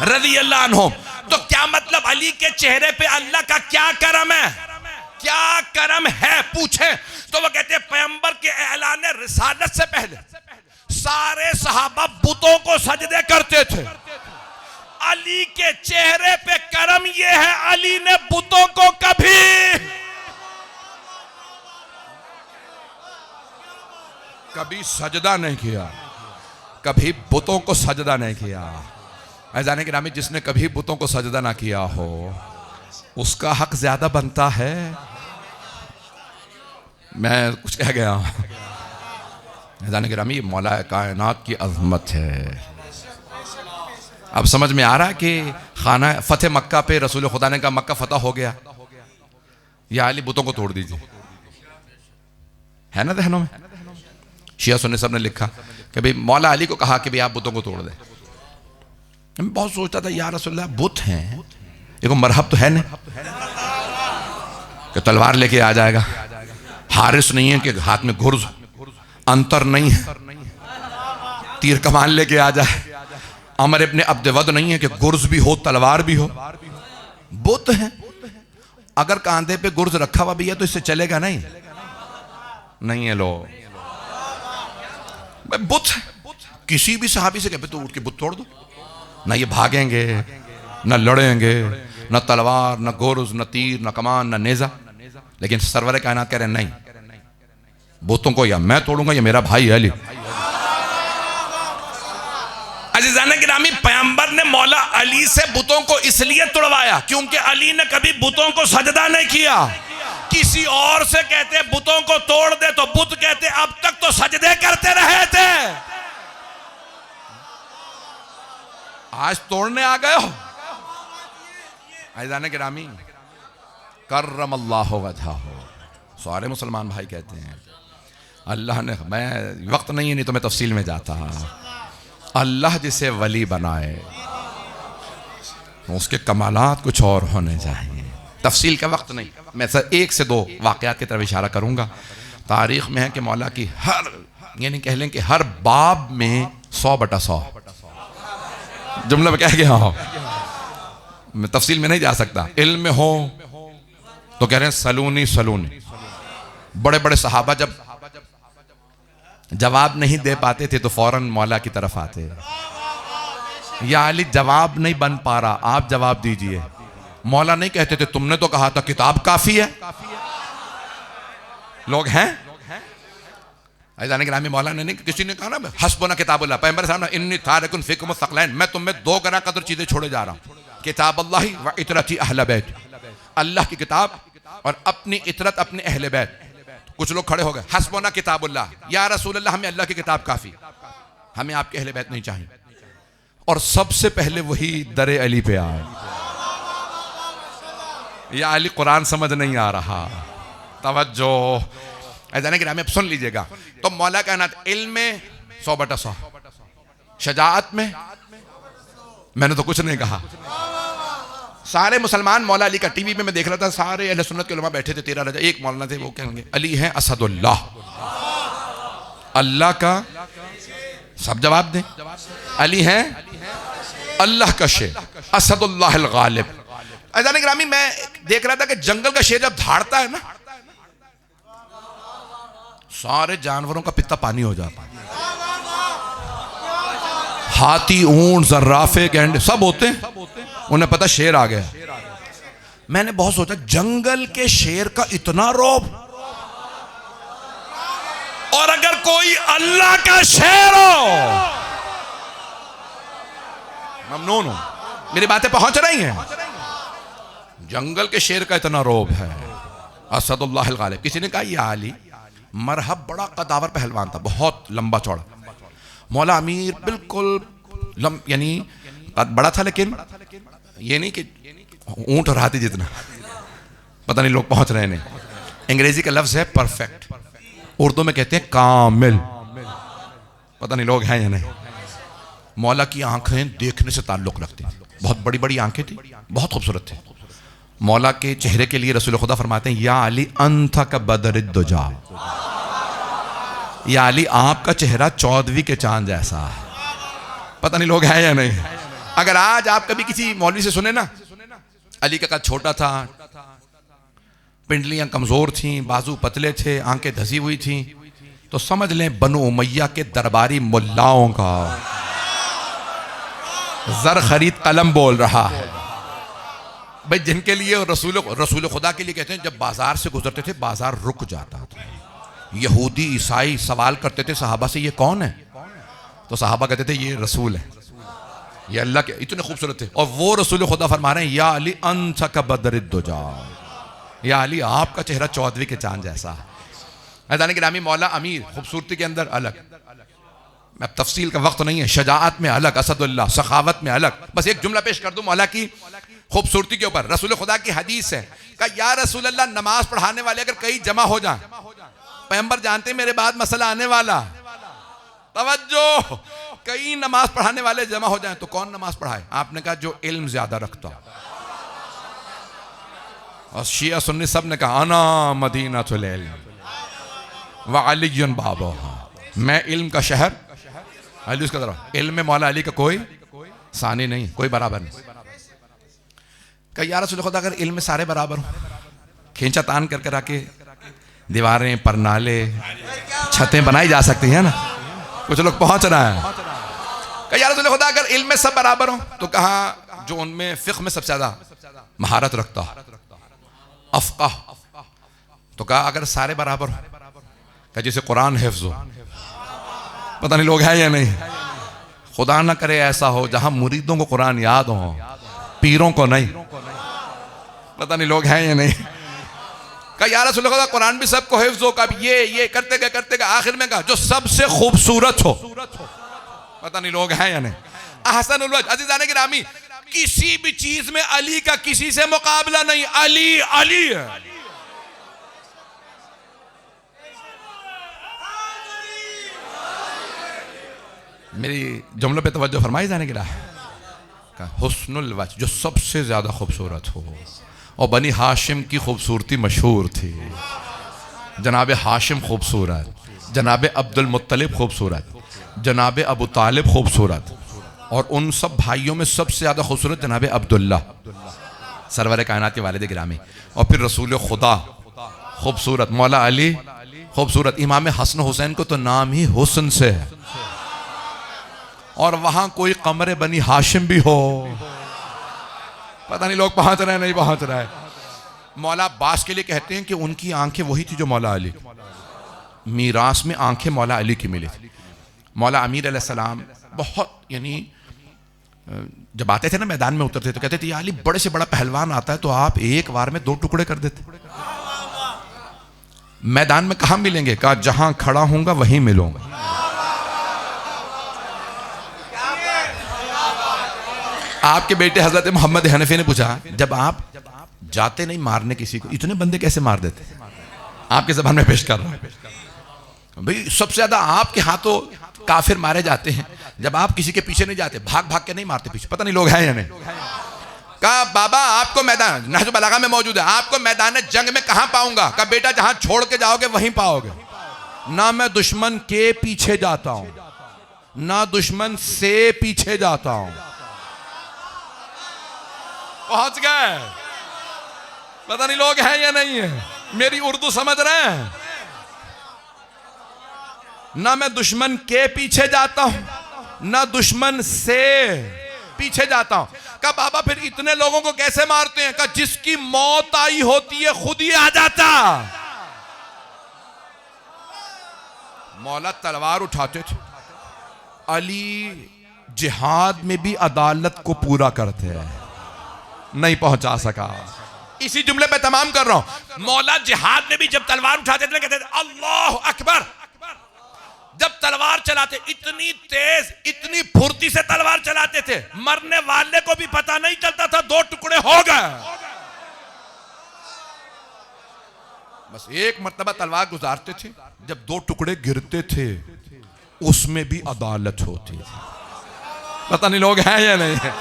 रज़ी अल्लाह अन्हुम। तो क्या मतलब अली के चेहरे पे अल्लाह का क्या करम है? क्या करम है पूछे तो वो कहते हैं पैगंबर के ऐलान रिसालत से पहले सारे सहाबा बुतों को सजदे करते थे। अली के चेहरे पे करम ये है, अली ने बुतों को कभी सजदा नहीं किया, कभी बुतों को सजदा नहीं किया। ऐजाने के नामी जिसने कभी बुतों को सजदा ना किया हो उसका हक ज्यादा बनता है। मैं कुछ कह गया हूं। ऐजाने के नामी मौला कायनात की अज़मत है। अब समझ में आ रहा है कि खाना फतेह मक्का पे रसूल खुदा ने कहा मक्का फतह हो गया, या अली बुतों को तोड़ दीजिए, है ना ज़हनों में? शिया सुन्नी सब ने लिखा कि भाई मौला अली को कहा कि भाई आप बुतों को तोड़ दें। मैं बहुत सोचता था या रसूलल्लाह बुत हैं, देखो मरहब तो है नहीं कि तलवार लेके आ जाएगा, हारिस नहीं है कि हाथ में गुर्ज, अंतर नहीं है तीर कमान लेके आ जाए, अमर इब्ने अब्दवद नहीं है कि गुर्ज भी हो तलवार भी हो। बुत है, अगर कांधे पे गुर्ज रखा हुआ भी है तो इससे चलेगा नहीं है। लो बुत किसी भी सहाबी से कहते तो उठ के बुत तोड़ दो, ना ये भागेंगे ना लड़ेंगे, ना तलवार ना गुर्ज ना तीर ना कमान ना नेजा, लेकिन सरवर कायनात कह रहे नहीं, बुतों को या मैं तोड़ूंगा या मेरा भाई अली। अज़ीज़ाने गिरामी पैगंबर ने मौला अली से बुतों को इसलिए तोड़वाया क्योंकि अली ने कभी बुतों को सजदा नहीं किया। किसी और से कहते बुतों को तोड़ दे तो बुत कहते अब तक तो सजदे करते रहे थे, आज तोड़ने आ गए हो। अज़ीज़ाने गिरामी कर्रमल्लाहु वजहहु, सारे मुसलमान भाई कहते हैं अल्लाह ने, मैं वक्त नहीं तो मैं तफसील में जाता, अल्लाह जिसे वली बनाए उसके कमालात कुछ और होने चाहिए। तफसील का वक्त नहीं, मैं सर एक से दो वाक़यात की तरफ इशारा करूंगा। तारीख में है कि मौला की हर, यानी कह लें कि हर बाब में 100/100 जुमला में कह गया हो, मैं तफसील में नहीं जा सकता। इल्म में हो तो कह रहे हैं सलूनी सलूनी। बड़े बड़े सहाबा जब जवाब नहीं दे पाते थे तो फौरन मौला की तरफ आते, या अली जवाब नहीं बन पा रहा आप जवाब दीजिए। मौला नहीं कहते थे तुमने तो कहा था किताब काफी है, लोग हैं ग्रामी मौला ने नहीं, किसी ने कहा ना हस्बुना किताबुल्लाह, पैगंबर साहब इन्नी तारिकुन फीकुम सक़लैन, मैं तुम में 2 गना कदर चीजें छोड़े जा रहा हूं, किताबुल्लाह व इतरती अहले बैत, अल्लाह की किताब और अपनी इतरत अपने अहले बैत। कुछ लोग खड़े हो गए, हस्बुना किताबुल्लाह, या रसूलल्लाह हमें अल्लाह की किताब काफी, हमें आपके अहले बैत नहीं चाहिए। और सबसे पहले वही दरे अली पे आए, या अली कुरान समझ नहीं आ रहा, तवज्जो। ऐसा कि आप सुन लीजिएगा। तो मौला का नात इल्म में 100/100, शजाअत में मैंने तो कुछ नहीं कहा, सारे मुसलमान मौला अली का, टीवी में मैं देख रहा था, सारे अहले सुन्नत के उलमा बैठे थे, 13 रजा, एक मौलाना थे, वो कहेंगे अली है असदुल्लाह, अल्लाह का, सब जवाब दें, अली है अल्लाह का शेर, असदुल्लाह अल गालिब। अज़ान गिरामी, मैं देख रहा था कि जंगल का शेर जब धाड़ता है ना, सारे जानवरों का पित्ता पानी हो जाता है, हाथी, ऊंट, जर्राफे, गैंडे सब होते हैं, उन्हें पता शेर आ गया। मैंने बहुत सोचा, जंगल के शेर का इतना रौब, और अगर कोई अल्लाह का शेर हो, ममनून हो, मेरी बातें पहुंच रही हैं, जंगल के शेर का इतना रौब है, असदुल्लाह अल गालिब। किसी ने कहा या अली मरहब बड़ा कदावर पहलवान था, बहुत लंबा चौड़ा, मौला अमीर बिल्कुल यानी बड़ा था, लेकिन ये नहीं कि ऊंट और हाथी जितना, पता नहीं लोग पहुंच रहे नहीं। अंग्रेजी का लफ्ज है परफेक्ट, उर्दू में कहते हैं कामिल, पता नहीं लोग हैं या नहीं। मौला की आंखें देखने से ताल्लुक रखती, बहुत बड़ी बड़ी आंखें थी, बहुत खूबसूरत थी। मौला के चेहरे के लिए रसूल खुदा फरमाते हैं या अली अंथा का बदरिद्दुजा, या अली आपका चेहरा 14वीं के चांद जैसा है, पता नहीं लोग हैं या नहीं। अगर आज आप कभी किसी मौलवी से सुने ना, अली का कद छोटा था, पिंडलियां कमजोर थीं, बाजू पतले थे, आंखें धसी हुई थीं, तो समझ लें बनु उमैया के दरबारी मुल्लाओं का जर खरीद कलम बोल रहा है भाई, जिनके लिए रसूल खुदा के लिए कहते हैं, जब बाजार से गुजरते थे बाजार रुक जाता था, यहूदी ईसाई सवाल करते थे सहाबा से, ये कौन है? तो सहाबा कहते थे ये रसूल है, ये अल्लाह के, इतने खूबसूरत थे। और वो रसूल खुदा फरमा रहे हैं या अली अंसा का बदरिद्दुजा, या अली आपका चेहरा 14वीं के चांद जैसा है। अज़ान गिरामी, मौला अमीर खूबसूरती के अंदर अलग, अब तफसील का वक्त नहीं है, शजाअत में अलग, असदुल्लाह, सखावत में अलग। बस एक जुमला पेश कर दूं मौला की खूबसूरती के ऊपर। रसूल खुदा की हदीस है, कहा या रसूल अल्लाह, नमाज पढ़ाने वाले अगर कई जमा हो जाएं, पैगंबर जानते हैं मेरे बाद मसला आने वाला, तवज्जो, कई नमाज पढ़ाने वाले जमा हो जाएं तो कौन नमाज पढ़ाए? आपने कहा जो इल्म ज्यादा रखता। और शिया सुन्नी सब ने कहा अना मदीनतुल इल्म व अलीयुन बाबुहा, मैं इल्म का शहर, अली उसका तरफ। इल्म में मौला अली का कोई सानी नहीं, कोई बराबर नहीं। कहा या रसूल खुदा, अगर इल्म में सारे बराबर हो, खींचा तान कर कर आके दीवारें, परनाले, छतें बनाई जा सकती हैं ना, कुछ लोग पहुंच रहे हैं। कहा या रसूल खुदा, अगर इल्म में सब बराबर हो, तो कहा जो उनमें फिक्र में सबसे ज्यादा महारत रखता, अफ़क़ाह, तो कहा अगर सारे बराबर हो, कहा जैसे कुरान हिफ्ज़ हो, पता नहीं लोग हैं या नहीं। खुदा ना करे ऐसा हो जहां मुरीदों को कुरान याद हो, पीरों को नहीं, पता नहीं लोग हैं या नहीं। कहा या रसूल खुदा, कुरान भी सबको हिफ्ज़ हो, कब ये करते गए आखिर में कहा जो सबसे खूबसूरत हो, पता नहीं लोग हैं या नहीं। अहसनुल वजह, अज़ीज़ान गिरामी, किसी भी चीज में अली का किसी से मुकाबला नहीं, अली अली है। मेरी जुमलों पे तवज्जो फरमाई जाने की राह। हुस्नुल वजह, जो सबसे ज्यादा खूबसूरत हो। और बनी हाशिम की खूबसूरती मशहूर थी, जनाब हाशिम खूबसूरत, जनाब अब्दुल मुत्तलिब खूबसूरत, जनाब अबू तालिब खूबसूरत, और उन सब भाइयों में सबसे ज्यादा खूबसूरत जनाब अब्दुल्ला, सरवर कायनात के वालिद गिरामी। और फिर रसूल खुदा खूबसूरत, मौला अली खूबसूरत। इमाम हसन हुसैन को तो नाम ही हुस्न से है, और वहां कोई कमरे बनी हाशिम भी हो, पता नहीं लोग पहुंच रहे हैं नहीं पहुंच रहे। मौला अब्बास के लिए कहते हैं कि उनकी आंखें वही थी जो मौला अली, मीरास में आंखें मौला अली की मिली थी। मौला अमीर अलैहिस्सलाम बहुत, यानी जब आते थे ना मैदान में उतरते तो कहते थे या अली, बड़े से बड़ा पहलवान आता है तो आप एक बार में 2 टुकड़े कर देते। मैदान में कहां मिलेंगे? कहा जहां खड़ा हूंगा वहीं मिलूंगा। आपके बेटे हजरत मोहम्मद हनफी ने पूछा, जब आप जाते नहीं मारने किसी को, इतने बंदे कैसे मार देते? आपके ज़बान में पेश कर रहा हूं भाई, सबसे ज्यादा आपके हाथों काफिर मारे जाते हैं, जब आप किसी के पीछे नहीं जाते, भाग भाग के नहीं मारते पीछे, पता नहीं लोग हैं या नहीं। कहा बाबा आपको मैदान नहज बलागा में मौजूद है, आपको मैदान जंग में कहां पाऊंगा? कहा बेटा जहां छोड़ के जाओगे वहीं पाओगे। ना मैं दुश्मन के पीछे जाता हूं, ना दुश्मन से पीछे जाता हूं। पहुंच गए? पता नहीं लोग हैं या नहीं है, मेरी उर्दू समझ रहे हैं? ना मैं दुश्मन के पीछे जाता हूं, ना दुश्मन से पीछे जाता हूं। कहा बाबा फिर इतने लोगों को कैसे मारते हैं? कहा जिसकी मौत आई होती है खुद ही आ जाता। मौला तलवार उठाते थे, अली जिहाद में भी अदालत को पूरा करते हैं, नहीं पहुंचा सका। इसी जुमले पे तमाम कर रहा हूं। मौला जिहाद में भी जब तलवार उठाते थे कहते थे अल्लाह अकबर। जब तलवार चलाते इतनी तेज इतनी फुर्ती से तलवार चलाते थे, मरने वाले को भी पता नहीं चलता था, 2 टुकड़े हो गए। बस एक मर्तबा तलवार गुजारते थे, जब 2 टुकड़े गिरते थे उसमें भी अदालत होती थी। पता नहीं लोग हैं या नहीं है।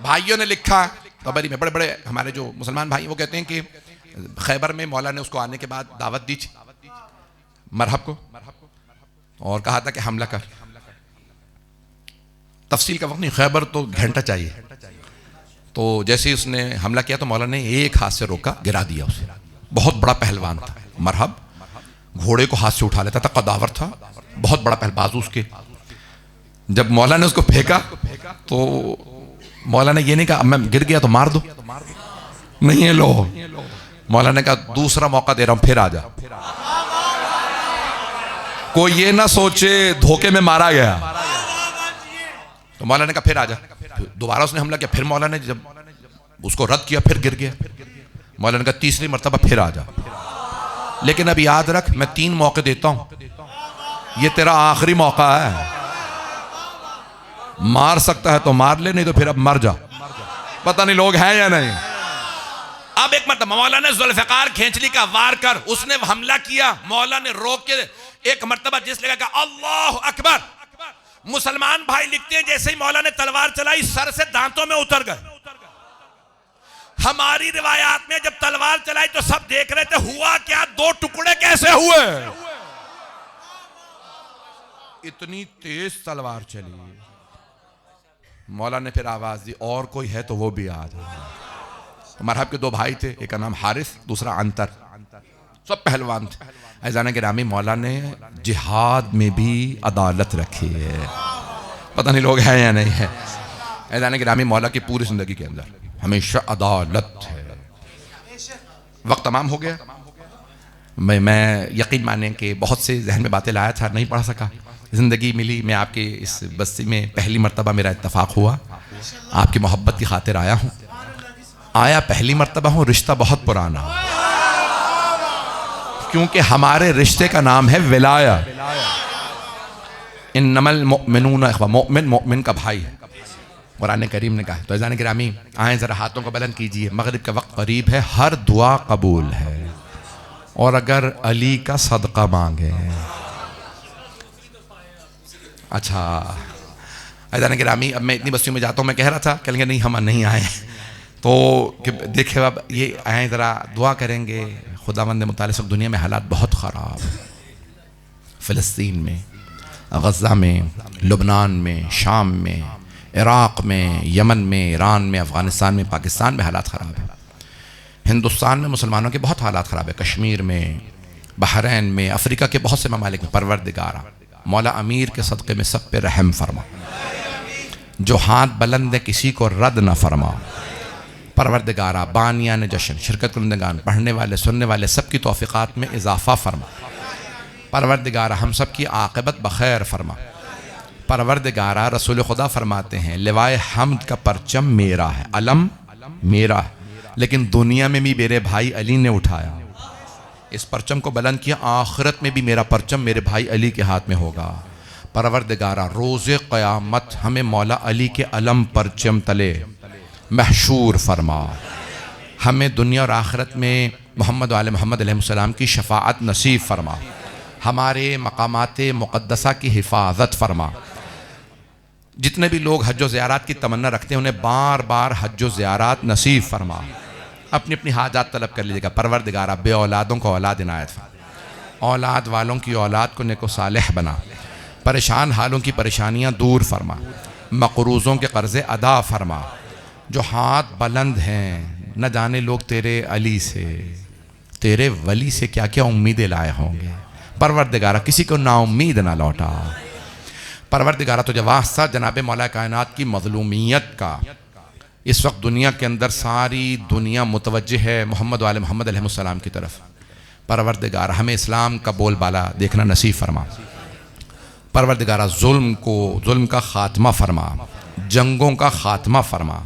भाइयों ने लिखा तबरी में, बड़े बड़े हमारे जो मुसलमान भाई, वो कहते हैं कि खैबर में मौला ने उसको आने के बाद दावत दी थी मरहब को, और कहा था कि हमला कर। तफसील का वक्त नहीं, खैबर तो घंटा चाहिए। तो जैसे ही उसने हमला किया तो मौला ने एक हाथ से रोका, गिरा दिया उसे। बहुत बड़ा पहलवान था मरहब, घोड़े को हाथ से उठा लेता था, कदावर था, बहुत बड़ा बाजू उसके। जब मौला ने उसको फेंका तो मौला ने ये नहीं कहा मैं गिर गया तो मार दो, नहीं है लो। मौला ने कहा दूसरा मौका दे रहा हूं, फिर आ जा। कोई ये ना सोचे धोखे में मारा गया। तो मौला ने कहा फिर आ जा। दोबारा उसने हमला किया, फिर मौला ने जब उसको रद्द किया फिर गिर गया। मौला ने कहा तीसरी मर्तबा फिर आ जा, लेकिन अब याद रख मैं 3 मौके देता हूं, ये तेरा आखिरी मौका है। मार सकता है तो मार ले, नहीं तो फिर अब मर जा। पता नहीं लोग हैं या नहीं। अब एक मर्तबा मौला ने जुल्फ़िकार खींचली का वार कर उसने हमला किया। मौला ने रोक के एक मर्तबा जिस लगा का अल्लाह अकबर। मुसलमान भाई लिखते हैं जैसे ही मौला ने तलवार चलाई सर से दांतों में उतर गए। हमारी रिवायात में जब तलवार चलाई तो सब देख रहे थे हुआ क्या, 2 टुकड़े कैसे हुए। इतनी तेज तलवार चली। मौला ने फिर आवाज दी और कोई है तो वो भी आ जाए। मरहब के 2 भाई थे, एक का नाम हारिस, दूसरा अंतर, सब पहलवान थे। ऐज़ान गिरामी मौला ने जिहाद में भी अदालत रखी है। पता नहीं लोग हैं या नहीं है। ऐज़ान गिरामी मौला की पूरी जिंदगी के अंदर हमेशा अदालत है। वक्त तमाम हो गया। मैं यकीन माने कि बहुत से जहन में बातें लाया था, नहीं पढ़ सका। ज़िंदगी मिली, मैं आपके इस बस्ती में पहली मर्तबा मेरा इत्तफाक हुआ, आपकी मोहब्बत की खातिर आया हूँ। आया पहली मर्तबा हूँ, रिश्ता बहुत पुराना, क्योंकि हमारे रिश्ते का नाम है विलाया। इन्नमल मुमिनूना इख्वा, मोमिन मोमिन का भाई है, कुरान करीम ने कहा। तो ऐज़ान गिरामी आए ज़रा हाथों को बुलंद कीजिए, मगरिब का वक्त करीब है, हर दुआ कबूल है। और अगर अली का सदका मांगे, अच्छा ऐज़ान गिरामी अब मैं इतनी बस्तियों में जाता हूँ, मैं कह रहा था कहेंगे नहीं हम नहीं आए, तो देखे अब ये आए ज़रा दुआ करेंगे। खुदावंद मुतालिक सब दुनिया में हालात बहुत ख़राब, फ़लस्तीन में, गज़ा में, लुबनान में, शाम में, इराक़ में, यमन में, ईरान में, अफ़गानिस्तान में, पाकिस्तान में हालात ख़राब है। हिंदुस्तान में मुसलमानों के बहुत हालात ख़राब है, कश्मीर में, बहरैन में, अफ्रीका के बहुत से ममालिक में। परवरदिगारा मौला अमीर के सदक़े में सब पे रहम फरमा, जो हाथ बुलंद है किसी को रद्द न फरमा। परवरदिगारा बानियान जश्न, शिरकत कुंदगान, पढ़ने वाले सुनने वाले सब की तौफ़ीक़ात में इजाफ़ा फरमा। परवरदिगारा हम सब की आक़िबत बख़ैर फरमा। परवरदिगारा रसूल खुदा फरमाते हैं लिवाए हम्द का परचम मेरा है, अलम मेरा है, लेकिन दुनिया में भी मेरे भाई अली ने उठाया, इस परचम को बुलंद किया। आखिरत में भी मेरा परचम मेरे भाई अली के हाथ में होगा। परवरदिगारा रोज़े क़यामत हमें मौला अली के अलम परचम तले महशूर फरमा। हमें दुनिया और आखिरत में मोहम्मद वाले मोहम्मद अलैहिस्सलाम की शफ़ाअत नसीब फरमा। हमारे मकामात मुक़द्दसा की हिफाजत फरमा। जितने भी लोग हज व ज़ियारत की तमन्ना रखते हैं उन्हें बार बार हज व ज़ियारत नसीब फरमा। अपनी अपनी हाजात तलब कर लीजिएगा। परवरदिगारा बे औलादों को औलाद इनायत फरमा, औलाद वालों की औलाद को नेको सालेह बना, परेशान हालों की परेशानियां दूर फरमा, मकरूज़ों के कर्ज़े अदा फरमा। जो हाथ बुलंद हैं, न जाने लोग तेरे अली से, तेरे वली से क्या क्या उम्मीदें लाए होंगे। परवरदिगारा किसी को नाउम्मीद ना लौटा। परवरदिगारा तुझे वास्ता जनाब मौला कायनात की मज़लूमियत का। इस वक्त दुनिया के अंदर सारी दुनिया मुतवज्जिह है मोहम्मद वाले मोहम्मद अलैहिस्सलाम की तरफ। परवरदिगारा हमें इस्लाम का बोलबाला देखना नसीब फरमा। परवरदिगारा जुल्म का ख़ात्मा फरमा, जंगों का ख़ात्मा फरमा,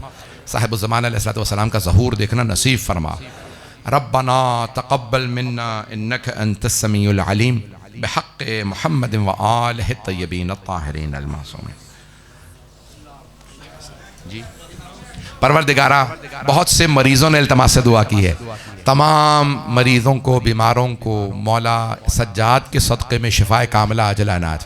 साहिब ज़मान अलैहिस्सलाम का ज़हूर देखना नसीब फरमा। रब्बना तक़ब्बल मिन्ना इन्नका अंतस समीउल अलीम बिहक़्क़ि मुहम्मद व आलिहि तय्यबीन अत्ताहिरीन अल मासूमीन। जी परवरदिगारा बहुत से मरीज़ों ने इल्तमास से दुआ की है। तमाम मरीज़ों को, बीमारों को मौला सज्जाद के सदक़े में शिफाए कामिला अजल अनात।